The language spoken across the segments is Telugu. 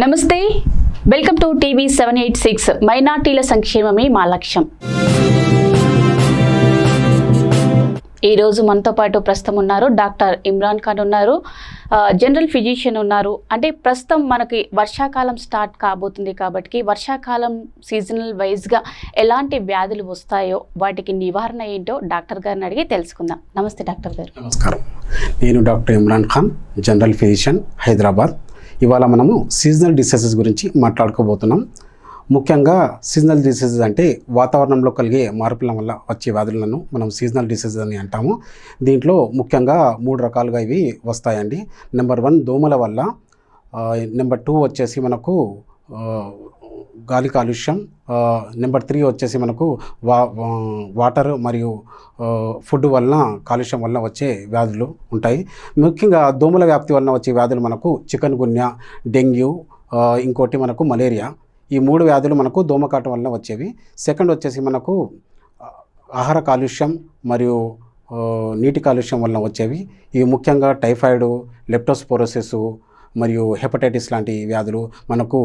నమస్తే, వెల్కమ్ టు టీవీ 786. మైనార్టీల సంక్షేమమే మా లక్ష్యం. ఈరోజు మనతో పాటు ప్రస్తుతం ఉన్నారు డాక్టర్ ఇమ్రాన్ ఖాన్ ఉన్నారు, జనరల్ ఫిజిషియన్ ఉన్నారు. అంటే ప్రస్తుతం మనకి వర్షాకాలం స్టార్ట్ కాబోతుంది కాబట్టి వర్షాకాలం సీజనల్ వైజ్గా ఎలాంటి వ్యాధులు వస్తాయో వాటికి నివారణ ఏంటో డాక్టర్ గారిని అడిగి తెలుసుకుందాం. నమస్తే డాక్టర్ గారు. నమస్కారం, నేను doctor Imran Khan, general physician, Hyderabad. ఇవాళ మనము సీజనల్ డిసీజెస్ గురించి మాట్లాడుకోబోతున్నాం. ముఖ్యంగా సీజనల్ డిసీజెస్ అంటే వాతావరణంలో కలిగే మార్పుల వల్ల వచ్చే వ్యాధులను మనం సీజనల్ డిసీజెస్ అని అంటాము. దీంట్లో ముఖ్యంగా 3 రకాలుగా ఇవి వస్తాయండి. నెంబర్ 1 దోమల వల్ల, నెంబర్ 2 వచ్చేసి మనకు గాలి కాలుష్యం, నెంబర్ 3 వచ్చేసి మనకు వాటర్ మరియు ఫుడ్ వలన కాలుష్యం వలన వచ్చే వ్యాధులు ఉంటాయి. ముఖ్యంగా దోమల వ్యాప్తి వలన వచ్చే వ్యాధులు మనకు చికెన్ గున్యా, డెంగ్యూ, ఇంకోటి మనకు మలేరియా. ఈ 3 వ్యాధులు మనకు దోమకాటం వలన వచ్చేవి. సెకండ్ వచ్చేసి మనకు ఆహార కాలుష్యం మరియు నీటి కాలుష్యం వలన వచ్చేవి. ఇవి ముఖ్యంగా టైఫాయిడ్, లెప్టోస్పోరోసిస్ మరియు హెపటైటిస్ లాంటి వ్యాధులు మనకు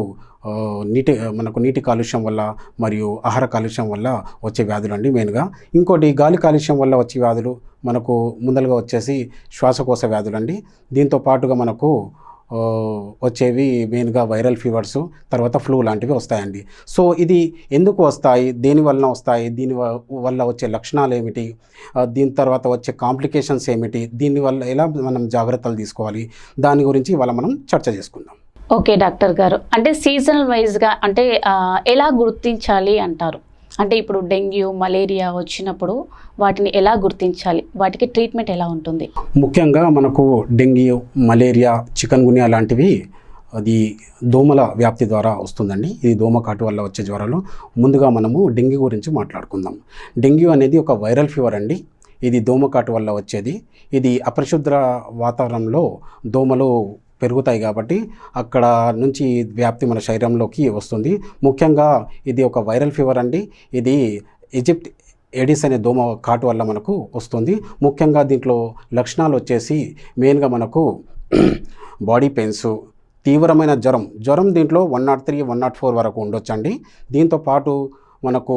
నీటి కాలుష్యం వల్ల మరియు ఆహార కాలుష్యం వల్ల వచ్చే వ్యాధులు అండి మెయిన్గా. ఇంకోటి గాలి కాలుష్యం వల్ల వచ్చే వ్యాధులు మనకు ముందలుగా వచ్చేసి శ్వాసకోశ వ్యాధులు అండి. దీంతో పాటుగా మనకు వచ్చేవి మెయిన్గా వైరల్ ఫీవర్స్, తర్వాత ఫ్లూ లాంటివి వస్తాయండి. సో ఇది ఎందుకు వస్తాయి, దేని వలన వస్తాయి, దీని వల్ల వచ్చే లక్షణాలు ఏమిటి, దీని తర్వాత వచ్చే కాంప్లికేషన్స్ ఏమిటి, దీనివల్ల ఎలా మనం జాగ్రత్తలు తీసుకోవాలి, దాని గురించి ఇవాళ మనం చర్చ చేసుకుందాం. ఓకే డాక్టర్ గారు, అంటే సీజనల్ వైజ్గా అంటే ఎలా గుర్తించాలి అంటారు? అంటే ఇప్పుడు డెంగ్యూ, మలేరియా వచ్చినప్పుడు వాటిని ఎలా గుర్తించాలి, వాటికి ట్రీట్మెంట్ ఎలా ఉంటుంది? ముఖ్యంగా మనకు డెంగ్యూ, మలేరియా, చికెన్ గున్యా లాంటివి అది దోమల వ్యాప్తి ద్వారా వస్తుందండి. ఇది దోమకాటు వల్ల వచ్చే జ్వరాలు. ముందుగా మనము డెంగ్యూ గురించి మాట్లాడుకుందాం. డెంగ్యూ అనేది ఒక వైరల్ ఫీవర్ అండి. ఇది దోమకాటు వల్ల వచ్చేది. ఇది అపరిశుభ్ర వాతావరణంలో దోమలు పెరుగుతాయి కాబట్టి అక్కడ నుంచి వ్యాప్తి మన శరీరంలోకి వస్తుంది. ముఖ్యంగా ఇది ఒక వైరల్ ఫీవర్ అండి. ఇది ఈజిప్ట్ ఎడిస్ అనే దోమ కాటు వల్ల మనకు వస్తుంది. ముఖ్యంగా దీంట్లో లక్షణాలు వచ్చేసి మెయిన్గా మనకు బాడీ పెయిన్స్, తీవ్రమైన జ్వరం దీంట్లో 103, 104 వరకు ఉండొచ్చండి. దీంతోపాటు మనకు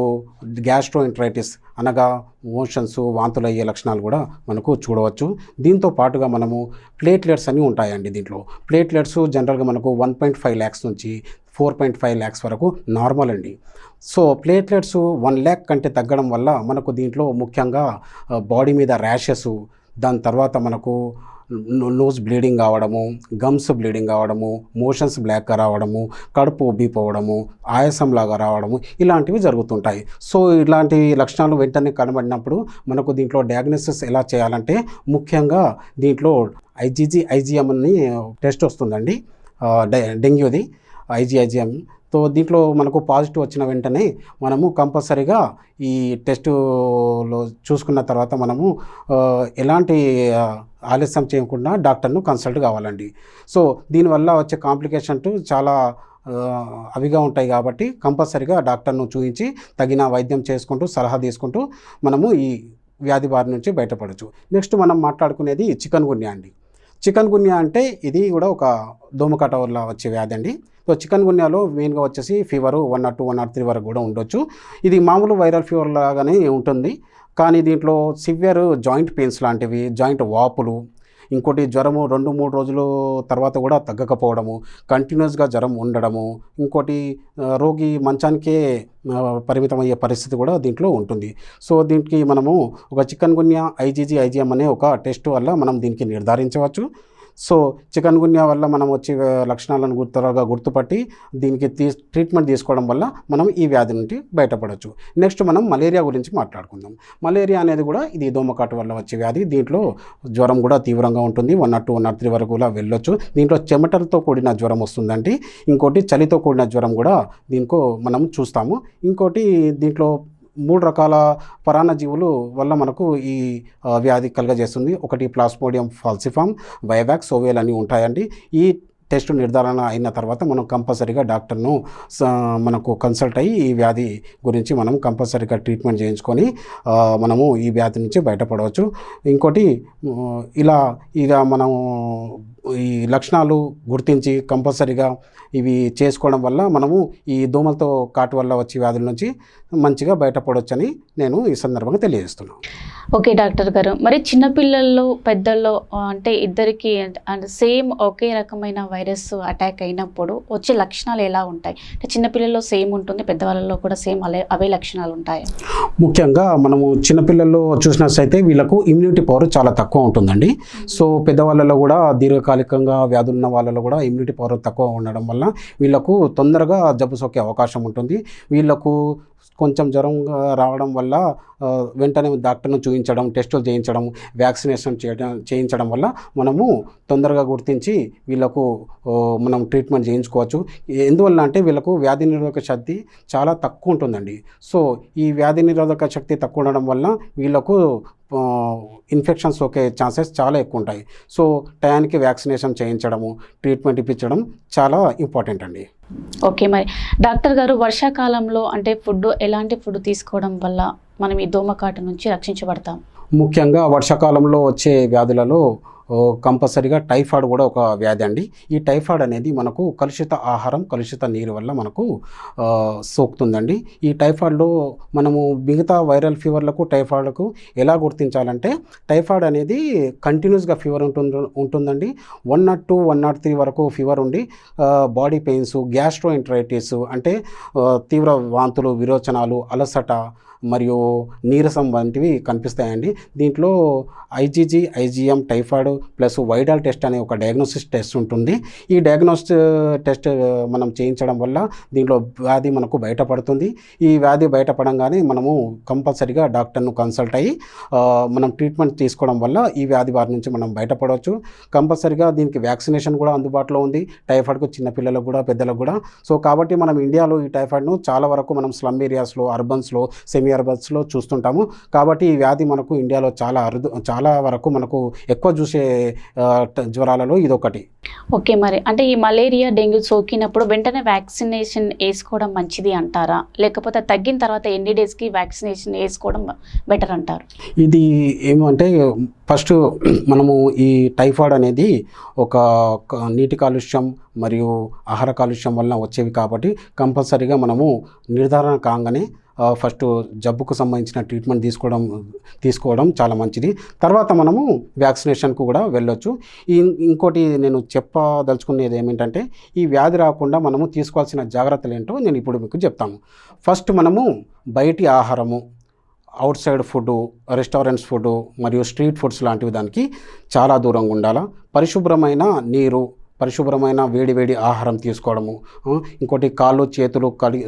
గ్యాస్ట్రోఎంటరైటిస్ అనగా మోషన్స్, వాంతులు అయ్యే లక్షణాలు కూడా మనకు చూడవచ్చు. దీంతో పాటుగా మనము ప్లేట్లెట్స్ అని ఉంటాయండి. దీంట్లో ప్లేట్లెట్స్ జనరల్గా మనకు 1.5 lakhs నుంచి 4.5 lakhs వరకు నార్మల్ అండి. సో ప్లేట్లెట్స్ 1 lakh కంటే తగ్గడం వల్ల మనకు దీంట్లో ముఖ్యంగా బాడీ మీద ర్యాషెస్, దాని తర్వాత మనకు నోస్ బ్లీడింగ్ కావడము, గమ్స్ బ్లీడింగ్ కావడము, మోషన్స్ బ్లాక్గా రావడము, కడుపు ఉబ్బిపోవడము, ఆయాసంలాగా రావడము, ఇలాంటివి జరుగుతుంటాయి. సో ఇలాంటి లక్షణాలు వెంటనే కనబడినప్పుడు మనకు దీంట్లో డయాగ్నోసిస్ ఎలా చేయాలంటే ముఖ్యంగా దీంట్లో IgM అని టెస్ట్ వస్తుందండి, డెంగ్యూది IgM. సో దీంట్లో మనకు పాజిటివ్ వచ్చిన వెంటనే మనము కంపల్సరీగా ఈ టెస్టులో చూసుకున్న తర్వాత మనము ఎలాంటి ఆలస్యం చేయకుండా డాక్టర్ను కన్సల్ట్ కావాలండి. సో దీనివల్ల వచ్చే కాంప్లికేషన్ చాలా అవిగా ఉంటాయి కాబట్టి కంపల్సరీగా డాక్టర్ను చూపించి తగిన వైద్యం చేసుకుంటూ సలహా తీసుకుంటూ మనము ఈ వ్యాధి బారి నుంచి బయటపడవచ్చు. నెక్స్ట్ మనం మాట్లాడుకునేది చికెన్ గున్యా అండి. చికెన్ గున్యా అంటే ఇది కూడా ఒక దోమకాట వల్ల వచ్చే వ్యాధి అండి. సో చికెన్ గున్యాలో మెయిన్గా వచ్చేసి ఫీవరు 102, 103 వరకు కూడా ఉండొచ్చు. ఇది మామూలు వైరల్ ఫీవర్ లాగానే ఉంటుంది, కానీ దీంట్లో సివియర్ జాయింట్ పెయిన్స్ లాంటివి, జాయింట్ వాపులు, ఇంకోటి జ్వరము 2-3 రోజులు తర్వాత కూడా తగ్గకపోవడము, కంటిన్యూస్గా జ్వరం ఉండడము, ఇంకోటి రోగి మంచానికే పరిమితమయ్యే పరిస్థితి కూడా దీంట్లో ఉంటుంది. సో దీనికి మనము ఒక చికెన్ గున్యా IgM అనే ఒక టెస్ట్ వల్ల మనం దీనికి నిర్ధారించవచ్చు. సో చికెన్ గున్యా వల్ల మనం వచ్చే లక్షణాలను త్వరగా గుర్తుపట్టి దీనికి ట్రీట్మెంట్ తీసుకోవడం వల్ల మనం ఈ వ్యాధి నుండి బయటపడవచ్చు. నెక్స్ట్ మనం మలేరియా గురించి మాట్లాడుకుందాం. మలేరియా అనేది కూడా ఇది దోమకాటు వల్ల వచ్చే వ్యాధి. దీంట్లో జ్వరం కూడా తీవ్రంగా ఉంటుంది, 102, 103 వరకు కూడా వెళ్ళొచ్చు. దీంట్లో చెమటలతో కూడిన జ్వరం వస్తుందండి. ఇంకోటి చలితో కూడిన జ్వరం కూడా దీనికో మనం చూస్తాము. ఇంకోటి దీంట్లో 3 రకాల పరాన్నజీవులు వల్ల మనకు ఈ వ్యాధి కలుగజేస్తుంది. ఒకటి ప్లాస్మోడియం ఫాల్సిఫామ్, వైవాక్స్, ఓవేల్ అని ఉంటాయండి. ఈ టెస్ట్ నిర్ధారణ అయిన తర్వాత మనం కంపల్సరీగా డాక్టర్ను మనకు కన్సల్ట్ అయ్యి ఈ వ్యాధి గురించి మనం కంపల్సరీగా ట్రీట్మెంట్ చేయించుకొని మనము ఈ వ్యాధి నుంచి బయటపడవచ్చు. ఇంకోటి ఇలా మనము ఈ లక్షణాలు గుర్తించి కంపల్సరీగా ఇవి చేసుకోవడం వల్ల మనము ఈ దోమలతో కాటు వల్ల వచ్చే వ్యాధుల నుంచి మంచిగా బయటపడవచ్చని నేను ఈ సందర్భంగా తెలియజేస్తున్నాను. ఓకే డాక్టర్ గారు, మరి చిన్నపిల్లల్లో పెద్దల్లో అంటే ఇద్దరికి అంటే సేమ్ ఒకే రకమైన వైరస్ అటాక్ అయినప్పుడు వచ్చే లక్షణాలు ఎలా ఉంటాయి? అంటే చిన్నపిల్లల్లో సేమ్ ఉంటుంది, పెద్దవాళ్ళలో కూడా సేమ్ అవే లక్షణాలు ఉంటాయి? ముఖ్యంగా మనము చిన్నపిల్లల్లో చూసినట్లయితే వీళ్ళకు ఇమ్యూనిటీ పవర్ చాలా తక్కువ ఉంటుందండి. సో పెద్దవాళ్ళలో కూడా దీర్ఘకాలికంగా వ్యాధులు ఉన్న వాళ్ళలో కూడా ఇమ్యూనిటీ పవర్ తక్కువ ఉండడం వల్ల వీళ్ళకు తొందరగా జబ్బు సోకే అవకాశం ఉంటుంది. వీళ్ళకు కొంచెం జ్వరం రావడం వల్ల వెంటనే డాక్టర్ను చూపించడం, టెస్టులు చేయించడం, వ్యాక్సినేషన్ చేయించడం వల్ల మనము తొందరగా గుర్తించి వీళ్ళకు మనం ట్రీట్మెంట్ చేయించుకోవచ్చు. ఎందువల్ల అంటే వీళ్ళకు వ్యాధి నిరోధక శక్తి చాలా తక్కువ ఉంటుందండి. సో ఈ వ్యాధి నిరోధక శక్తి తక్కువ ఉండడం వల్ల వీళ్ళకు ఇన్ఫెక్షన్స్ సోకే ఛాన్సెస్ చాలా ఎక్కువ ఉంటాయి. సో టయానికి వ్యాక్సినేషన్ చేయించడము, ట్రీట్మెంట్ ఇప్పించడం చాలా ఇంపార్టెంట్ అండి. ఓకే, మరి డాక్టర్ గారు వర్షాకాలంలో అంటే ఎలాంటి ఫుడ్ తీసుకోవడం వల్ల మనం ఈ దోమకాటు నుంచి రక్షించబడతాం? ముఖ్యంగా వర్షాకాలంలో వచ్చే వ్యాధులలో కంపల్సరీగా టైఫాయిడ్ కూడా ఒక వ్యాధి అండి. ఈ టైఫాయిడ్ అనేది మనకు కలుషిత ఆహారం, కలుషిత నీరు వల్ల మనకు సోకుతుందండి. ఈ టైఫాయిడ్లో మనము మిగతా వైరల్ ఫీవర్లకు టైఫాయిడ్కు ఎలా గుర్తించాలంటే, టైఫాయిడ్ అనేది కంటిన్యూస్గా ఫీవర్ ఉంటుందండి. 102, 103 వరకు ఫీవర్ ఉండి బాడీ పెయిన్స్, గ్యాస్ట్రోఎంటరైటిస్ అంటే తీవ్ర వాంతులు, విరోచనాలు, అలసట మరియు నీరసం వంటివి కనిపిస్తాయండి. దీంట్లో IgG, IgM, typhoid plus Widal test అనే ఒక డయాగ్నోసిస్ టెస్ట్ ఉంటుంది. ఈ డయాగ్నోసిస్ టెస్ట్ మనం చేయించడం వల్ల దీంట్లో వ్యాధి మనకు బయటపడుతుంది. ఈ వ్యాధి బయటపడంగానే మనము కంపల్సరీగా డాక్టర్ను కన్సల్ట్ అయ్యి మనం ట్రీట్మెంట్ తీసుకోవడం వల్ల ఈ వ్యాధి బారి నుంచి మనం బయటపడవచ్చు. కంపల్సరీగా దీనికి వ్యాక్సినేషన్ కూడా అందుబాటులో ఉంది, టైఫాయిడ్కు చిన్నపిల్లలకు కూడా పెద్దలకు కూడా. సో కాబట్టి మనం ఇండియాలో ఈ టైఫాయిడ్ను చాలా వరకు మనం స్లమ్ ఏరియాస్లో, అర్బన్స్లో, సెమీ అర్బన్స్లో చూస్తుంటాము. కాబట్టి ఈ వ్యాధి మనకు ఇండియాలో చాలా వరకు మనకు ఎక్కువ చూసే జ్వరాలలో ఇదొకటి. ఓకే, మరి అంటే ఈ మలేరియా, డెంగ్యూ సోకినప్పుడు వెంటనే వ్యాక్సినేషన్ వేసుకోవడం మంచిది అంటారా, లేకపోతే తగ్గిన తర్వాత ఎన్ని డేస్కి వ్యాక్సినేషన్ వేసుకోవడం బెటర్ అంటారు? ఇది ఏమంటే ఫస్ట్ మనము ఈ టైఫాయిడ్ అనేది ఒక నీటి కాలుష్యం మరియు ఆహార కాలుష్యం వలన వచ్చేవి కాబట్టి కంపల్సరీగా మనము నిర్ధారణ కాగానే ఫస్ట్ జబ్బుకు సంబంధించిన ట్రీట్మెంట్ తీసుకోవడం చాలా మంచిది. తర్వాత మనము వ్యాక్సినేషన్కు కూడా వెళ్ళొచ్చు. ఇంకోటి నేను చెప్పదలుచుకునేది ఏమిటంటే, ఈ వ్యాధి రాకుండా మనము తీసుకోవాల్సిన జాగ్రత్తలు ఏంటో నేను ఇప్పుడు మీకు చెప్తాను. ఫస్ట్ మనము బయటి ఆహారము, out side food, restaurants food మరియు స్ట్రీట్ ఫుడ్స్ లాంటివి దానికి చాలా దూరంగా ఉండాలి. పరిశుభ్రమైన నీరు, పరిశుభ్రమైన వేడి ఆహారం తీసుకోవడము. ఇంకోటి కాళ్ళు చేతులు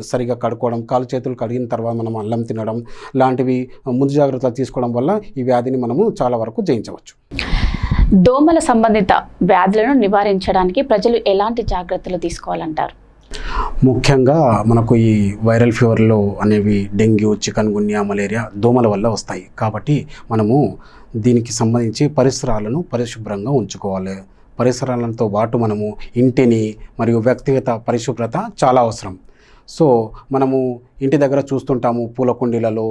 సరిగా కడుక్కోవడం, కాళ్ళు చేతులు కడిగిన తర్వాత మనం అల్లం తినడం లాంటివి ముందు జాగ్రత్తలు తీసుకోవడం వల్ల ఈ వ్యాధిని మనము చాలా వరకు జయించవచ్చు. దోమల సంబంధిత వ్యాధులను నివారించడానికి ప్రజలు ఎలాంటి జాగ్రత్తలు తీసుకోవాలంటారు? ముఖ్యంగా మనకు ఈ వైరల్ ఫీవర్లు అనేవి డెంగ్యూ, చికన్ గున్యా, మలేరియా దోమల వల్ల వస్తాయి. కాబట్టి మనము దీనికి సంబంధించి పరిసరాలను పరిశుభ్రంగా ఉంచుకోవాలి. పరిసరాలతో పాటు మనము ఇంటిని మరియు వ్యక్తిగత పరిశుభ్రత చాలా అవసరం. సో మనము ఇంటి దగ్గర చూస్తుంటాము, పూల కుండీలలో,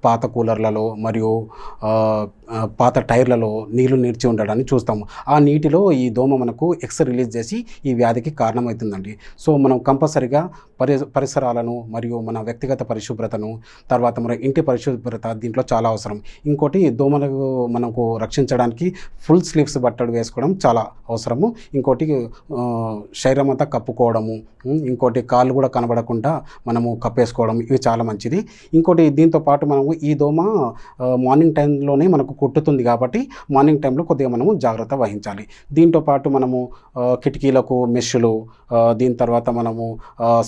పాత కూలర్లలో మరియు పాత టైర్లలో నీళ్లు నిలిచి ఉండడాన్ని చూస్తాము. ఆ నీటిలో ఈ దోమ మనకు ఎక్స్ రిలీజ్ చేసి ఈ వ్యాధికి కారణమవుతుందండి. సో మనం కంపల్సరిగా పరిసరాలను మరియు మన వ్యక్తిగత పరిశుభ్రతను, తర్వాత మన ఇంటి పరిశుభ్రత దీంట్లో చాలా అవసరం. ఇంకోటి దోమలకు మనకు రక్షించడానికి ఫుల్ స్లీవ్స్ బట్టలు వేసుకోవడం చాలా అవసరము. ఇంకోటి శరీరం అంతా కప్పుకోవడము, ఇంకోటి కాళ్ళు కూడా కనబడకుండా మనము కప్పేసుకోవడం, ఇవి చాలా మంచిది. ఇంకోటి దీంతో పాటు మనము ఈ దోమ మార్నింగ్ టైంలోనే మనకు కుట్టుతుంది కాబట్టి మార్నింగ్ టైంలో కొద్దిగా మనము జాగ్రత్త వహించాలి. దీంతో పాటు మనము కిటికీలకు మెష్లు, దీని తర్వాత మనము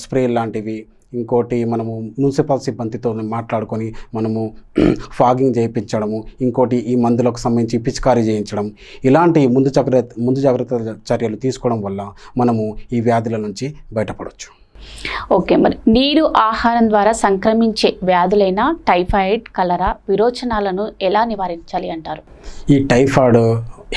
స్ప్రే లాంటివి, ఇంకోటి మనము మున్సిపల్ సిబ్బందితో మాట్లాడుకొని మనము ఫాగింగ్ చేయించడము, ఇంకోటి ఈ మందులకు సంబంధించి పిచికారీ చేయించడం, ఇలాంటి ముందు జాగ్రత్త చర్యలు తీసుకోవడం వల్ల మనము ఈ వ్యాధుల నుంచి బయటపడవచ్చు. ఓకే, మరి నీరు, ఆహారం ద్వారా సంక్రమించే వ్యాధులైన టైఫాయిడ్, కలరా, విరోచనాలను ఎలా నివారించాలి అంటారు? ఈ టైఫాయిడ్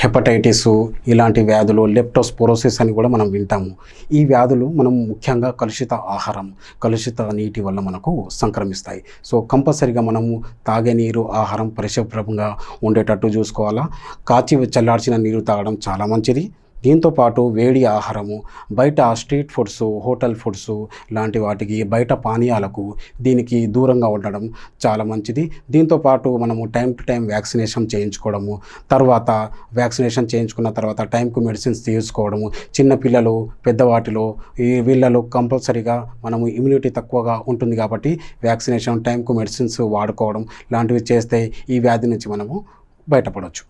హెపటైటిస్ ఇలాంటి వ్యాధులు, లెప్టోస్పోరోసిస్ అని కూడా మనం వింటాము. ఈ వ్యాధులు మనం ముఖ్యంగా కలుషిత ఆహారం, కలుషిత నీటి వల్ల మనకు సంక్రమిస్తాయి. సో కంపల్సరిగా మనము తాగే నీరు, ఆహారం పరిశుభ్రంగా ఉండేటట్టు చూసుకోవాలా. కాచి చల్లార్చిన నీరు తాగడం చాలా మంచిది. దీంతోపాటు వేడి ఆహారము, బయట స్ట్రీట్ ఫుడ్స్, హోటల్ ఫుడ్స్ లాంటి వాటికి, బయట పానీయాలకు దీనికి దూరంగా ఉండడం చాలా మంచిది. దీంతోపాటు మనము టైం టు టైం వ్యాక్సినేషన్ చేయించుకోవడము, తర్వాత వ్యాక్సినేషన్ చేయించుకున్న తర్వాత టైంకు మెడిసిన్స్ తీసుకోవడము. చిన్నపిల్లలు, పెద్దవాటిలో వీళ్ళలో కంపల్సరీగా మనము ఇమ్యూనిటీ తక్కువగా ఉంటుంది కాబట్టి వ్యాక్సినేషన్, టైంకు మెడిసిన్స్ వాడుకోవడం లాంటివి చేస్తే ఈ వ్యాధి నుంచి మనము బయటపడవచ్చు.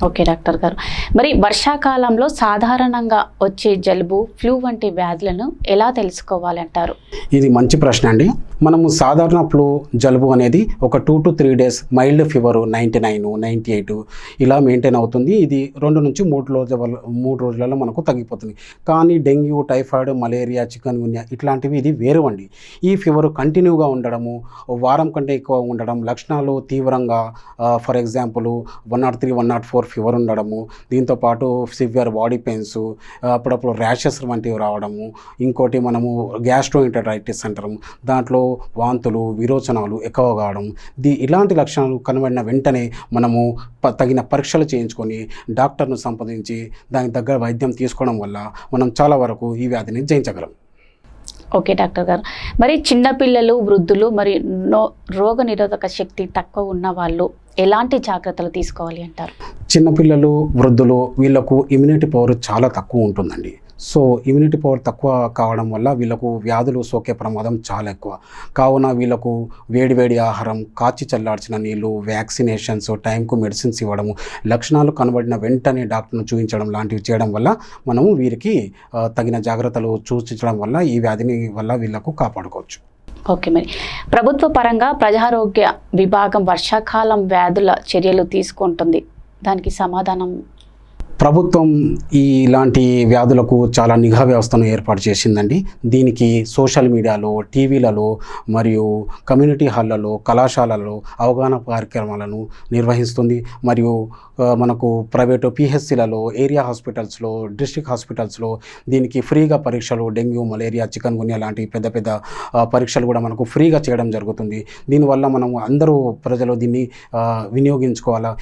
ఓకే డాక్టర్ గారు, మరి వర్షాకాలంలో సాధారణంగా వచ్చే జలుబు, ఫ్లూ వంటి వ్యాధులను ఎలా తెలుసుకోవాలి అంటారు? ఇది మంచి ప్రశ్న అండి. మనము సాధారణ ఫ్లూ, జలుబు అనేది ఒక 2 to 3 days మైల్డ్ ఫీవర్ 99, 98 ఇలా మెయింటైన్ అవుతుంది. ఇది 2 నుంచి 3 రోజులలో మనకు తగ్గిపోతుంది. కానీ డెంగ్యూ, టైఫాయిడ్, మలేరియా, చికెన్ గున్యా ఇట్లాంటివి ఇది వేరు అండి. ఈ ఫీవర్ కంటిన్యూగా ఉండడము, వారం కంటే ఎక్కువ ఉండడం, లక్షణాలు తీవ్రంగా, ఫర్ ఎగ్జాంపుల్ 103, 104 ఫీవర్ ఉండడము, దీంతోపాటు సివియర్ బాడీ పెయిన్స్, అప్పుడప్పుడు ర్యాషెస్ వంటివి రావడము, ఇంకోటి మనము గ్యాస్ట్రోఎంటరైటిస్ అంటాము, దాంట్లో వాంతులు, విరోచనాలు ఎక్కువ కావడం. ఇలాంటి లక్షణాలు కనబడిన వెంటనే మనము తగిన పరీక్షలు చేయించుకొని డాక్టర్ను సంప్రదించి దానికి తగ్గ వైద్యం తీసుకోవడం వల్ల మనం చాలా వరకు ఈ వ్యాధిని జయించగలం. ఓకే డాక్టర్ గారు, మరి చిన్నపిల్లలు, వృద్ధులు, మరి రోగ నిరోధక శక్తి తక్కువ ఉన్న వాళ్ళు ఎలాంటి జాగ్రత్తలు తీసుకోవాలి అంటారు? చిన్నపిల్లలు, వృద్ధులు వీళ్ళకు ఇమ్యూనిటీ పవర్ చాలా తక్కువ ఉంటుందండి. సో ఇమ్యూనిటీ పవర్ తక్కువ కావడం వల్ల వీళ్ళకు వ్యాధులు సోకే ప్రమాదం చాలా ఎక్కువ. కావున వీళ్ళకు వేడి ఆహారం, కాచి చల్లార్చిన నీళ్ళు, వ్యాక్సినేషన్స్, టైంకు మెడిసిన్స్ ఇవ్వడము, లక్షణాలు కనబడిన వెంటనే డాక్టర్ను చూపించడం లాంటివి చేయడం వల్ల మనము వీరికి తగిన జాగ్రత్తలు సూచించడం వల్ల ఈ వ్యాధిని వల్ల వీళ్ళకు కాపాడుకోవచ్చు. ఓకే, మరి ప్రభుత్వ పరంగా ప్రజారోగ్య విభాగం వర్షాకాలం వ్యాధుల చర్యలు తీసుకుంటుంది, దానికి సమాధానం? ప్రభుత్వం ఇలాంటి వ్యాధులకు చాలా నిఘా వ్యవస్థను ఏర్పాటు చేసిందండి. దీనికి సోషల్ మీడియాలో, టీవీలలో మరియు కమ్యూనిటీ హాల్లలో, కళాశాలలలో అవగాహన కార్యక్రమాలను నిర్వహిస్తుంది. మరియు మనకు ప్రైవేటు పిహెచ్సిలలో, ఏరియా హాస్పిటల్స్లో, డిస్ట్రిక్ట్ హాస్పిటల్స్లో దీనికి ఫ్రీగా పరీక్షలు, డెంగ్యూ, మలేరియా, చికెన్ గున్యా లాంటి పెద్ద పరీక్షలు కూడా మనకు ఫ్రీగా చేయడం జరుగుతుంది. దీనివల్ల మనము అందరూ ప్రజలు దీన్ని వినియోగించుకోవాలా.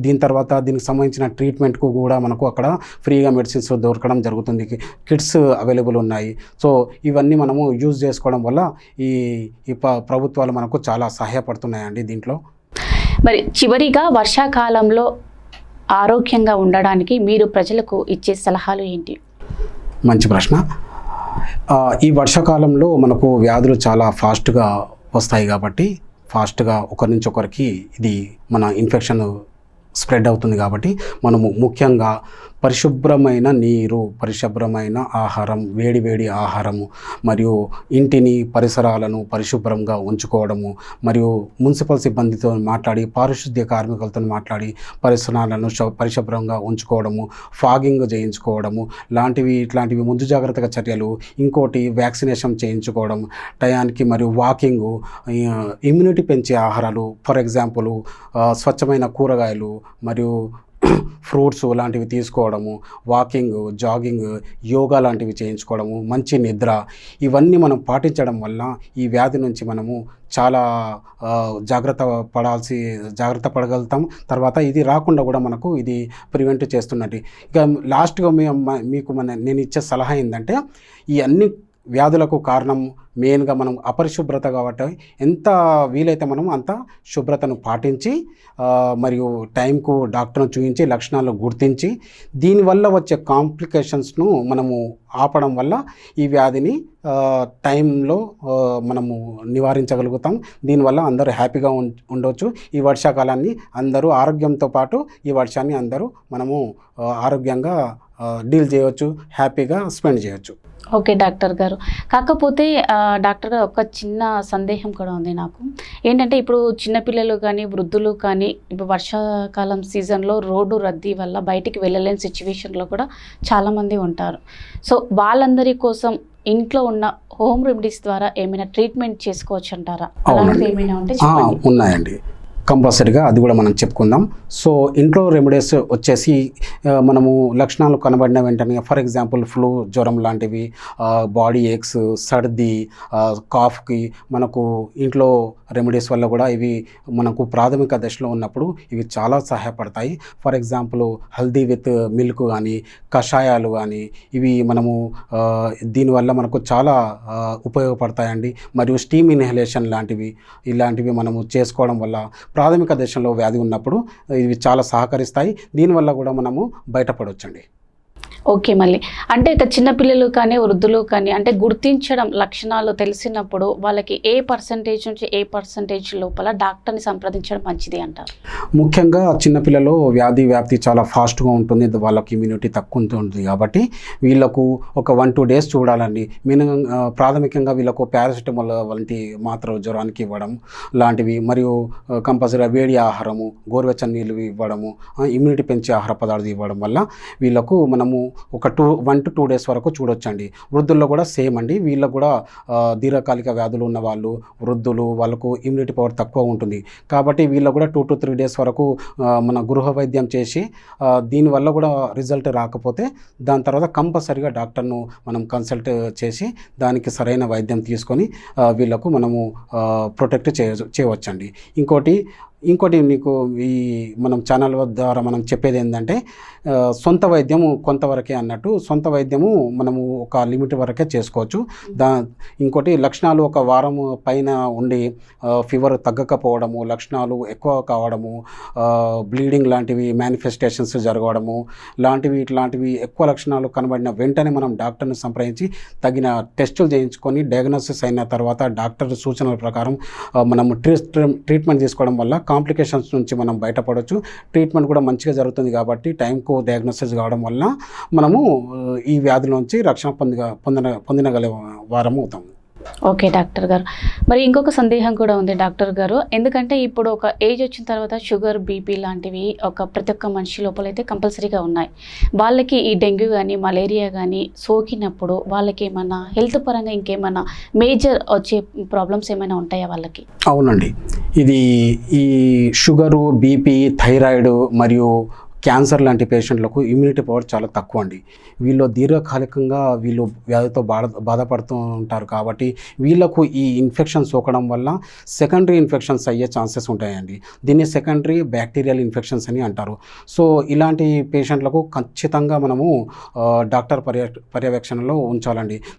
దీని తర్వాత దీనికి సంబంధించిన ట్రీట్మెంట్కు కూడా మనకు అక్కడ ఫ్రీగా మెడిసిన్స్ దొరకడం జరుగుతుంది. కిట్స్ అవైలబుల్ ఉన్నాయి. సో ఇవన్నీ మనము యూజ్ చేసుకోవడం వల్ల ఈ ప్రభుత్వాలు మనకు చాలా సహాయపడుతున్నాయండి దీంట్లో. మరి చివరిగా వర్షాకాలంలో ఆరోగ్యంగా ఉండడానికి మీరు ప్రజలకు ఇచ్చే సలహాలు ఏంటి? మంచి ప్రశ్న. ఈ వర్షాకాలంలో మనకు వ్యాధులు చాలా ఫాస్ట్గా వస్తాయి కాబట్టి, ఫాస్ట్గా ఒకరి నుంచి ఒకరికి ఇది మన ఇన్ఫెక్షన్ స్ప్రెడ్ అవుతుంది కాబట్టి మనము ముఖ్యంగా పరిశుభ్రమైన నీరు, పరిశుభ్రమైన ఆహారం, వేడి ఆహారము, మరియు ఇంటిని, పరిసరాలను పరిశుభ్రంగా ఉంచుకోవడము, మరియు మున్సిపల్ సిబ్బందితో మాట్లాడి, పారిశుద్ధ్య కార్మికులతో మాట్లాడి పరిసరాలను పరిశుభ్రంగా ఉంచుకోవడము, ఫాగింగ్ చేయించుకోవడము ఇట్లాంటివి ముందు జాగ్రత్తగా చర్యలు. ఇంకోటి వ్యాక్సినేషన్ చేయించుకోవడం టయానికి, మరియు వాకింగు, ఇమ్యూనిటీ పెంచే ఆహారాలు, ఫర్ ఎగ్జాంపుల్ స్వచ్ఛమైన కూరగాయలు మరియు ఫ్రూట్స్ లాంటివి తీసుకోవడము, వాకింగ్, జాగింగ్, యోగా లాంటివి చేయించుకోవడము, మంచి నిద్ర, ఇవన్నీ మనం పాటించడం వల్ల ఈ వ్యాధి నుంచి మనము చాలా జాగ్రత్త పడగలుగుతాం. తర్వాత ఇది రాకుండా కూడా మనకు ఇది ప్రివెంట్ చేస్తున్నట్టు. ఇక లాస్ట్గా నేను ఇచ్చే సలహా ఏంటంటే, ఈ అన్ని వ్యాధులకు కారణం మెయిన్గా మనం అపరిశుభ్రత కాబట్టి ఎంత వీలైతే మనం అంత శుభ్రతను పాటించి మరియు టైంకు డాక్టర్ను చూపించి లక్షణాలు గుర్తించి దీనివల్ల వచ్చే కాంప్లికేషన్స్ను మనము ఆపడం వల్ల ఈ వ్యాధిని టైంలో మనము నివారించగలుగుతాం. దీనివల్ల అందరూ హ్యాపీగా ఉండవచ్చు. ఈ వర్షాకాలాన్ని అందరూ ఆరోగ్యంతో పాటు ఈ వర్షాన్ని అందరూ మనము ఆరోగ్యంగా డీల్ చేయవచ్చు, హ్యాపీగా స్పెండ్ చేయవచ్చు. ఓకే డాక్టర్ గారు, కాకపోతే డాక్టర్ గారు ఒక చిన్న సందేహం కూడా ఉంది నాకు. ఏంటంటే ఇప్పుడు చిన్నపిల్లలు కానీ, వృద్ధులు కానీ, ఇప్పుడు వర్షాకాలం సీజన్లో రోడ్డు రద్దీ వల్ల బయటికి వెళ్ళలేని సిచ్యువేషన్లో కూడా చాలామంది ఉంటారు. సో వాళ్ళందరి కోసం ఇంట్లో ఉన్న హోమ్ రెమెడీస్ ద్వారా ఏమైనా ట్రీట్మెంట్ చేసుకోవచ్చు అంటారా? అలాంటిది ఏమైనా ఉంటే చెప్పండి. ఉన్నాయండి. కంపల్సరీగా అది కూడా మనం చెప్పుకుందాం. సో ఇంట్లో రెమెడీస్ వచ్చేసి మనము లక్షణాలు కనబడిన వెంటనే, ఫర్ ఎగ్జాంపుల్ ఫ్లూ, జ్వరం లాంటివి, బాడీ ఏక్స్, సర్ది, కాఫ్కి మనకు ఇంట్లో రెమెడీస్ వల్ల కూడా ఇవి మనకు ప్రాథమిక దశలో ఉన్నప్పుడు ఇవి చాలా సహాయపడతాయి. For example haldi with milk కానీ, కషాయాలు కానీ, ఇవి మనము దీనివల్ల మనకు చాలా ఉపయోగపడతాయండి. మరియు స్టీమ్ ఇన్హలేషన్ ఇలాంటివి మనము చేసుకోవడం వల్ల ప్రాథమిక దశలో వ్యాధి ఉన్నప్పుడు ఇవి చాలా సహకరిస్తాయి. దీనివల్ల కూడా మనము బయటపడవచ్చండి. ఓకే, మళ్ళీ అంటే ఇక చిన్నపిల్లలు కానీ వృద్ధులు కానీ అంటే గుర్తించడం లక్షణాలు తెలిసినప్పుడు వాళ్ళకి ఏ పర్సంటేజ్ నుంచి ఏ పర్సంటేజ్ లోపల డాక్టర్ని సంప్రదించడం మంచిది అంటారు? ముఖ్యంగా చిన్నపిల్లలు వ్యాధి వ్యాప్తి చాలా ఫాస్ట్గా ఉంటుంది, వాళ్ళకి ఇమ్యూనిటీ తక్కువ ఉంటుంది కాబట్టి వీళ్ళకు ఒక 1-2 డేస్ చూడాలండి. మినిమం ప్రాథమికంగా వీళ్ళకు పారాసిటమాల్ వంటి మాత్ర జ్వరానికి ఇవ్వడం లాంటివి, మరియు కంపల్సరీగా వేడి ఆహారము, గోరువెచ్చని నీళ్ళు ఇవ్వడము, ఇమ్యూనిటీ పెంచే ఆహార పదార్థాలు ఇవ్వడం వల్ల వీళ్ళకు మనము ఒక 1 to 2 డేస్ వరకు చూడొచ్చండి. వృద్ధుల్లో కూడా సేమ్ అండి. వీళ్ళకు కూడా దీర్ఘకాలిక వ్యాధులు ఉన్న వాళ్ళు, వృద్ధులు, వాళ్ళకు ఇమ్యూనిటీ పవర్ తక్కువ ఉంటుంది కాబట్టి వీళ్ళకు కూడా 2 to 3 డేస్ వరకు మన గృహ వైద్యం చేసి దీనివల్ల కూడా రిజల్ట్ రాకపోతే దాని తర్వాత కంపల్సరీగా డాక్టర్ను మనం కన్సల్ట్ చేసి దానికి సరైన వైద్యం తీసుకొని వీళ్ళకు మనము ప్రొటెక్ట్ చేయవచ్చండి. ఇంకోటి నీకు ఈ మనం ఛానల్ ద్వారా మనం చెప్పేది ఏంటంటే సొంత వైద్యము కొంతవరకే అన్నట్టు. సొంత వైద్యము మనము ఒక లిమిట్ వరకే చేసుకోవచ్చు. ఇంకోటి లక్షణాలు ఒక వారం పైన ఉండి ఫీవర్ తగ్గకపోవడము, లక్షణాలు ఎక్కువ కావడము, బ్లీడింగ్ లాంటివి మేనిఫెస్టేషన్స్ జరగడము ఇట్లాంటివి ఎక్కువ లక్షణాలు కనబడిన వెంటనే మనం డాక్టర్ని సంప్రదించి తగిన టెస్టులు చేయించుకొని డయాగ్నోసిస్ అయిన తర్వాత డాక్టర్ సూచనల ప్రకారం మనం ట్రీట్మెంట్ తీసుకోవడం వల్ల కాంప్లికేషన్స్ నుంచి మనం బయటపడవచ్చు. ట్రీట్మెంట్ కూడా మంచిగా జరుగుతుంది కాబట్టి టైంకు డయాగ్నోసిస్ కావడం వల్ల మనము ఈ వ్యాధి నుంచి రక్షణ పొందగల వారం అవుతాం. ఓకే డాక్టర్ గారు, మరి ఇంకొక సందేహం కూడా ఉంది డాక్టర్ గారు. ఎందుకంటే ఇప్పుడు ఒక ఏజ్ వచ్చిన తర్వాత షుగర్, బీపీ లాంటివి ప్రతి ఒక్క మనిషి లోపల అయితే కంపల్సరీగా ఉన్నాయి. వాళ్ళకి ఈ డెంగ్యూ కానీ మలేరియా కానీ సోకినప్పుడు వాళ్ళకి ఏమన్నా హెల్త్ పరంగా ఇంకేమన్నా మేజర్ వచ్చే ప్రాబ్లమ్స్ ఏమైనా ఉంటాయా వాళ్ళకి? అవునండి, ఈ షుగరు, బీపీ, థైరాయిడ్ మరియు క్యాన్సర్ లాంటి పేషెంట్లకు ఇమ్యూనిటీ పవర్ చాలా తక్కువ అండి. వీళ్ళు దీర్ఘకాలికంగా వ్యాధితో బాధపడుతూ ఉంటారు కాబట్టి వీళ్ళకు ఈ ఇన్ఫెక్షన్ సోకడం వల్ల సెకండరీ ఇన్ఫెక్షన్స్ అయ్యే ఛాన్సెస్ ఉంటాయండి. దీన్ని సెకండరీ బ్యాక్టీరియల్ ఇన్ఫెక్షన్స్ అని అంటారు. సో ఇలాంటి పేషెంట్లకు ఖచ్చితంగా మనము డాక్టర్ పర్యవేక్షణలో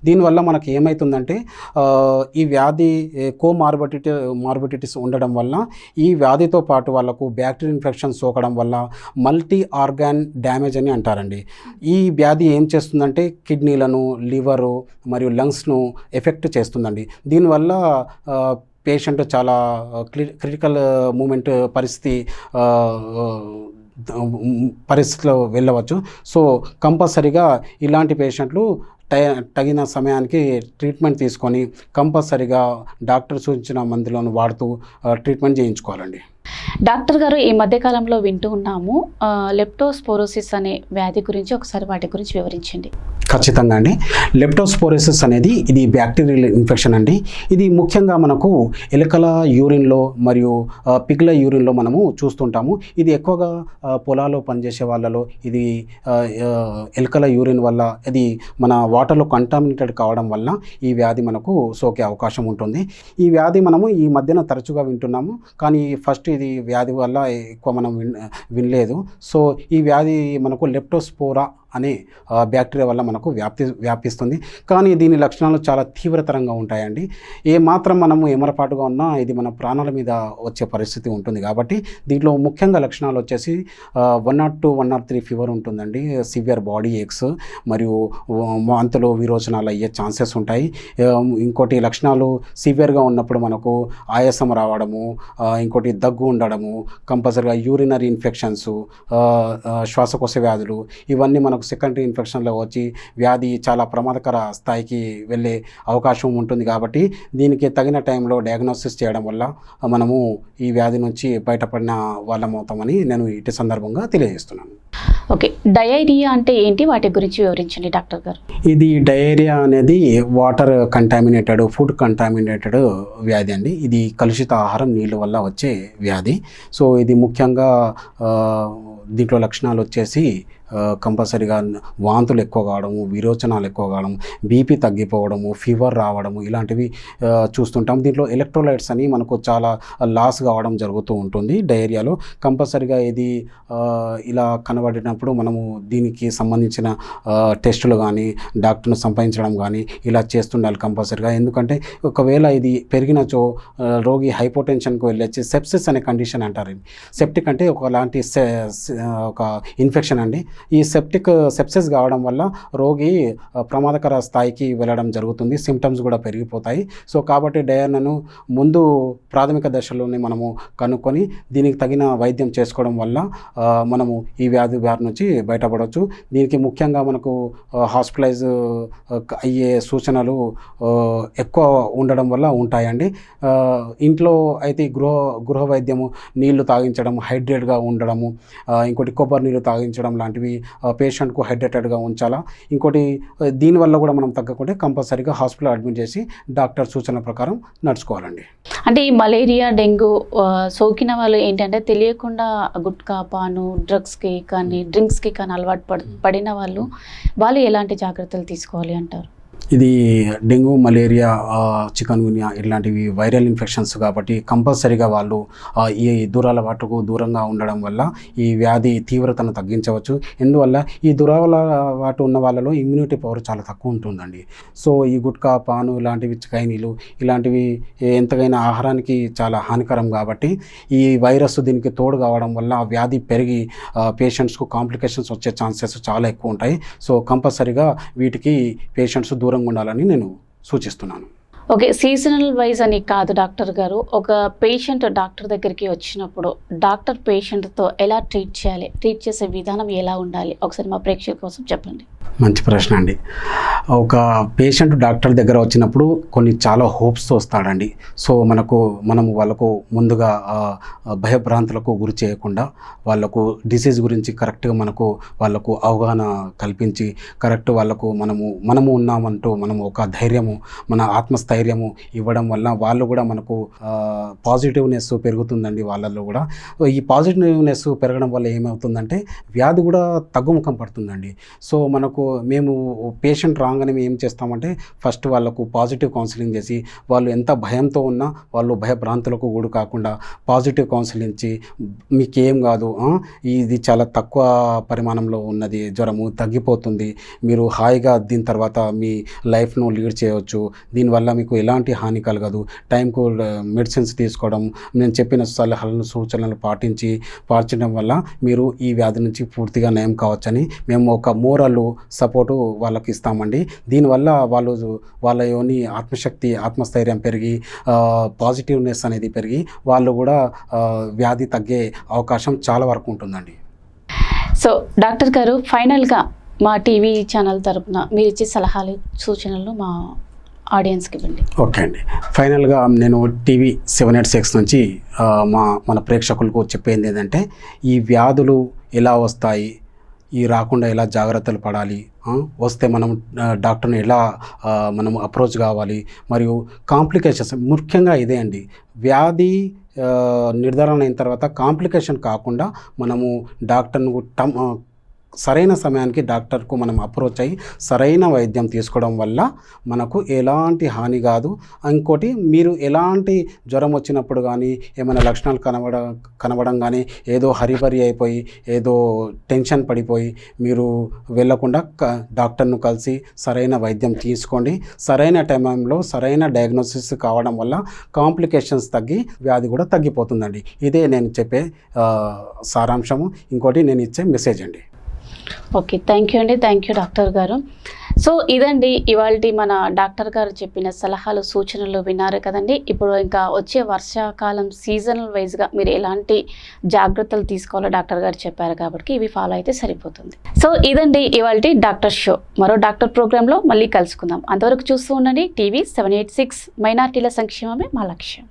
దీనివల్ల మనకి ఏమవుతుందంటే ఈ వ్యాధి మార్బిడిటీస్ ఉండడం వల్ల ఈ వ్యాధితో పాటు వాళ్ళకు బ్యాక్టీరియల్ ఇన్ఫెక్షన్ సోకడం వల్ల మల్టీ ఆర్గాన్ డ్యామేజ్ అని అంటారండి. ఈ వ్యాధి ఏం చేస్తుందంటే కిడ్నీలను, లివరు మరియు లంగ్స్ను ఎఫెక్ట్ చేస్తుందండి. దీనివల్ల పేషెంట్ చాలా క్రిటికల్ మూమెంట్ పరిస్థితిలో వెళ్ళవచ్చు. సో కంపల్సరీగా ఇలాంటి పేషెంట్లు తగిన సమయానికి ట్రీట్మెంట్ తీసుకొని కంపల్సరీగా డాక్టర్ సూచించిన మందులను వాడుతూ ట్రీట్మెంట్ చేయించుకోవాలండి. డాక్టర్ గారు, ఈ మధ్యకాలంలో వింటూ ఉన్నాము లెప్టోస్పోరోసిస్ అనే వ్యాధి గురించి, ఒకసారి వాటి గురించి వివరించండి. ఖచ్చితంగా అండి. లెప్టోస్పోరోసిస్ అనేది ఇది బ్యాక్టీరియల్ ఇన్ఫెక్షన్ అండి. ఇది ముఖ్యంగా మనకు ఎలుకల యూరిన్లో మరియు పిగ్ల యూరిన్లో మనము చూస్తుంటాము. ఇది ఎక్కువగా పొలాల్లో పనిచేసే వాళ్ళలో ఇది ఎలుకల యూరిన్ వల్ల ఇది మన వాటర్లో కంటామినేటెడ్ కావడం వల్ల ఈ వ్యాధి మనకు సోకే అవకాశం ఉంటుంది. ఈ వ్యాధి మనము ఈ మధ్యన తరచుగా వింటున్నాము, కానీ ఫస్ట్ ఇది వ్యాధి వల్ల ఎక్కువ మనం వినలేదు. సో ఈ వ్యాధి మనకు లెప్టోస్పోరా అనే బ్యాక్టీరియా వల్ల మనకు వ్యాపిస్తుంది. కానీ దీని లక్షణాలు చాలా తీవ్రతరంగా ఉంటాయండి. ఏ మాత్రం మనము ఎమరపాటుగా ఉన్నా ఇది మన ప్రాణాల మీద వచ్చే పరిస్థితి ఉంటుంది. కాబట్టి దీంట్లో ముఖ్యంగా లక్షణాలు వచ్చేసి 102, 103 ఫీవర్ ఉంటుందండి, సివియర్ బాడీ ఏక్స్ మరియు వాంతులు, విరోచనాలు అయ్యే ఛాన్సెస్ ఉంటాయి. ఇంకోటి లక్షణాలు సివియర్గా ఉన్నప్పుడు మనకు ఆయాసం రావడము, ఇంకోటి దగ్గు ఉండడము, కంపల్సరీగా యూరినరీ ఇన్ఫెక్షన్స్, శ్వాసకోశ వ్యాధులు, ఇవన్నీ మనకు సెకండరీ ఇన్ఫెక్షన్లో వచ్చి వ్యాధి చాలా ప్రమాదకర స్థాయికి వెళ్ళే అవకాశం ఉంటుంది. కాబట్టి దీనికి తగిన టైంలో డయాగ్నోసిస్ చేయడం వల్ల మనము ఈ వ్యాధి నుంచి బయటపడిన వాళ్ళమవుతామని నేను ఇటు సందర్భంగా తెలియజేస్తున్నాను. ఓకే, డయేరియా అంటే ఏంటి, వాటి గురించి వివరించండి డాక్టర్ గారు. ఇది డయేరియా అనేది వాటర్ కంటామినేటెడ్, ఫుడ్ కంటామినేటెడ్ వ్యాధి అండి. ఇది కలుషిత ఆహారం, నీళ్ళ వల్ల వచ్చే వ్యాధి. సో ఇది ముఖ్యంగా దీంట్లో లక్షణాలు వచ్చేసి కంపల్సరీగా వాంతులు ఎక్కువ కావడము, విరోచనాలు ఎక్కువ కావడం, బీపీ తగ్గిపోవడము, ఫీవర్ రావడము, ఇలాంటివి చూస్తుంటాం. దీంట్లో ఎలక్ట్రోలైట్స్ అని మనకు చాలా లాస్ కావడం జరుగుతూ ఉంటుంది డయేరియాలో. కంపల్సరీగా ఇది ఇలా కనబడినప్పుడు మనము దీనికి సంబంధించిన టెస్టులు కానీ డాక్టర్ను సంపాదించడం కానీ ఇలా చేస్తుండాలి కంపల్సరీగా. ఎందుకంటే ఒకవేళ ఇది పెరిగినచో రోగి హైపోటెన్షన్కు వెళ్ళొచ్చి సెప్సిస్ అనే కండిషన్ అంటారు. సెప్టిక్ అంటే ఒకలాంటి ఒక ఇన్ఫెక్షన్ అండి. ఈ సెప్సిస్ కావడం వల్ల రోగి ప్రమాదకర స్థాయికి వెళ్ళడం జరుగుతుంది. సిమ్టమ్స్ కూడా పెరిగిపోతాయి. సో కాబట్టి డయేరియాను ముందు ప్రాథమిక దశలోనే మనము కనుక్కొని దీనికి తగిన వైద్యం చేసుకోవడం వల్ల మనము ఈ వ్యాధి నుంచి బయటపడవచ్చు. దీనికి ముఖ్యంగా మనకు హాస్పిటలైజ్ అయ్యే సూచనలు ఎక్కువ ఉండడం వల్ల ఉంటాయండి. ఇంట్లో అయితే గృహ వైద్యము, నీళ్లు తాగించడం, హైడ్రేట్గా ఉండడము, ఇంకోటి కొబ్బరి నీళ్ళు తాగించడం లాంటివి పేషెంట్కు హైడ్రేటెడ్గా ఉంచాలా. ఇంకోటి దీనివల్ల కూడా మనం తగ్గకుంటే కంపల్సరీగా హాస్పిటల్ అడ్మిట్ చేసి డాక్టర్ సూచనల ప్రకారం నడుచుకోవాలండి. అంటే ఈ మలేరియా, డెంగ్యూ సోకిన వాళ్ళు ఏంటంటే తెలియకుండా గుట్కా, పాను, డ్రగ్స్కి కానీ డ్రింక్స్కి కానీ అలవాటు పడిన వాళ్ళు ఎలాంటి జాగ్రత్తలు తీసుకోవాలి అంటారు? ఇది డెంగ్యూ, మలేరియా, చికన్ గున్యా ఇలాంటివి వైరల్ ఇన్ఫెక్షన్స్ కాబట్టి కంపల్సరీగా వాళ్ళు ఈ దురలవాటుకు దూరంగా ఉండడం వల్ల ఈ వ్యాధి తీవ్రతను తగ్గించవచ్చు. ఎందువల్ల ఈ దురలవాటు ఉన్న వాళ్ళలో ఇమ్యూనిటీ పవర్ చాలా తక్కువ ఉంటుందండి. సో ఈ గుట్కా, పాను ఇలాంటివి, చైనీలు ఇలాంటివి ఎంతకైనా ఆహారానికి చాలా హానికరం కాబట్టి ఈ వైరస్ దీనికి తోడు కావడం వల్ల వ్యాధి పెరిగి పేషెంట్స్కు కాంప్లికేషన్స్ వచ్చే ఛాన్సెస్ చాలా ఎక్కువ ఉంటాయి. సో కంపల్సరీగా వీటికి పేషెంట్స్ దూరంగా ఉండాలని నేను సూచిస్తున్నాను. ఓకే, సీజనల్ వైజ్ అని కాదు డాక్టర్ గారు, ఒక పేషెంట్ డాక్టర్ దగ్గరికి వచ్చినప్పుడు డాక్టర్ పేషెంట్తో ఎలా ట్రీట్ చేయాలి, ట్రీట్ చేసే విధానం ఎలా ఉండాలి, ఒకసారి మా ప్రేక్షకుల కోసం చెప్పండి. మంచి ప్రశ్న అండి. ఒక పేషెంట్ డాక్టర్ దగ్గర వచ్చినప్పుడు చాలా హోప్స్తో వస్తాడండి. సో మనము వాళ్ళకు ముందుగా భయభ్రాంతులకు గురి చేయకుండా వాళ్ళకు డిసీజ్ గురించి కరెక్ట్గా వాళ్ళకు అవగాహన కల్పించి కరెక్ట్ వాళ్ళకు మనము ఉన్నామంటూ మనము ఒక ధైర్యము, మన ఆత్మస్థైర్యము ఇవ్వడం వల్ల వాళ్ళు కూడా మనకు పాజిటివ్నెస్ పెరుగుతుందండి. వాళ్ళల్లో కూడా ఈ పాజిటివ్నెస్ పెరగడం వల్ల ఏమవుతుందంటే వ్యాధి కూడా తగ్గుముఖం పడుతుందండి. సో మేము పేషెంట్ రాగానే మేము ఏం చేస్తామంటే ఫస్ట్ వాళ్ళకు పాజిటివ్ కౌన్సిలింగ్ చేసి వాళ్ళు ఎంత భయంతో ఉన్నా వాళ్ళు భయభ్రాంతులకు గురి కాకుండా పాజిటివ్ కౌన్సిలింగ్ ఇచ్చి మీకేం కాదు, ఇది చాలా తక్కువ పరిమాణంలో ఉన్నది, జ్వరము తగ్గిపోతుంది, మీరు హాయిగా దీని తర్వాత మీ లైఫ్ను లీడ్ చేయవచ్చు, దీనివల్ల మీకు ఎలాంటి హాని కలగదు, టైంకు మెడిసిన్స్ తీసుకోవడం, నేను చెప్పిన సలహాలను సూచనలు పాటించడం వల్ల మీరు ఈ వ్యాధి నుంచి పూర్తిగా నయం కావచ్చని మేము ఒక మోరల్ సపోర్టు వాళ్ళకి ఇస్తామండి. దీనివల్ల వాళ్ళలోని ఆత్మశక్తి, ఆత్మస్థైర్యం పెరిగి పాజిటివ్నెస్ అనేది పెరిగి వాళ్ళు కూడా వ్యాధి తగ్గే అవకాశం చాలా వరకు ఉంటుందండి. సో డాక్టర్ గారు, ఫైనల్గా మా టీవీ ఛానల్ తరపున మీరు ఇచ్చే సలహాలు, సూచనలు మా ఆడియన్స్కి ఇవ్వండి. ఓకే అండి, ఫైనల్గా నేను టీవీ 786 నుంచి మన ప్రేక్షకులకు చెప్పేది ఏంటంటే ఈ వ్యాధులు ఎలా వస్తాయి, ఈ రాకుండా ఎలా జాగ్రత్తలు పడాలి, వస్తే మనం డాక్టర్ని ఎలా మనము అప్రోచ్ కావాలి, మరియు కాంప్లికేషన్స్ ముఖ్యంగా ఇదే అండి. వ్యాధి నిర్ధారణ అయిన తర్వాత కాంప్లికేషన్ కాకుండా మనము డాక్టర్ను సరైన సమయానికి డాక్టర్కు మనం అప్రోచ్ అయ్యి సరైన వైద్యం తీసుకోవడం వల్ల మనకు ఎలాంటి హాని కాదు. ఇంకోటి, మీరు ఎలాంటి జ్వరం వచ్చినప్పుడు కానీ ఏమైనా లక్షణాలు కనబడం కానీ ఏదో హరిబరి అయిపోయి ఏదో టెన్షన్ పడిపోయి మీరు వెళ్ళకుండా డాక్టర్ను కలిసి సరైన వైద్యం తీసుకోండి. సరైన టైంలో సరైన డయాగ్నోసిస్ కావడం వల్ల కాంప్లికేషన్స్ తగ్గి వ్యాధి కూడా తగ్గిపోతుందండి. ఇదే నేను చెప్పే సారాంశము, ఇంకోటి నేను ఇచ్చే మెసేజ్ అండి. ఓకే, థ్యాంక్ యూ అండి, థ్యాంక్ యూ డాక్టర్ గారు. సో ఇదండి ఇవాళ మన డాక్టర్ గారు చెప్పిన సలహాలు, సూచనలు విన్నారు కదండి. ఇప్పుడు ఇంకా వచ్చే వర్షాకాలం సీజనల్ వైజ్గా మీరు ఎలాంటి జాగ్రత్తలు తీసుకోవాలో డాక్టర్ గారు చెప్పారు కాబట్టి ఇవి ఫాలో అయితే సరిపోతుంది. సో ఇదండి ఇవాళ డాక్టర్ షో. మరో డాక్టర్ ప్రోగ్రాంలో మళ్ళీ కలుసుకుందాం. అంతవరకు చూస్తూ ఉండండి టీవీ 786. మైనార్టీల సంక్షేమమే మా లక్ష్యం.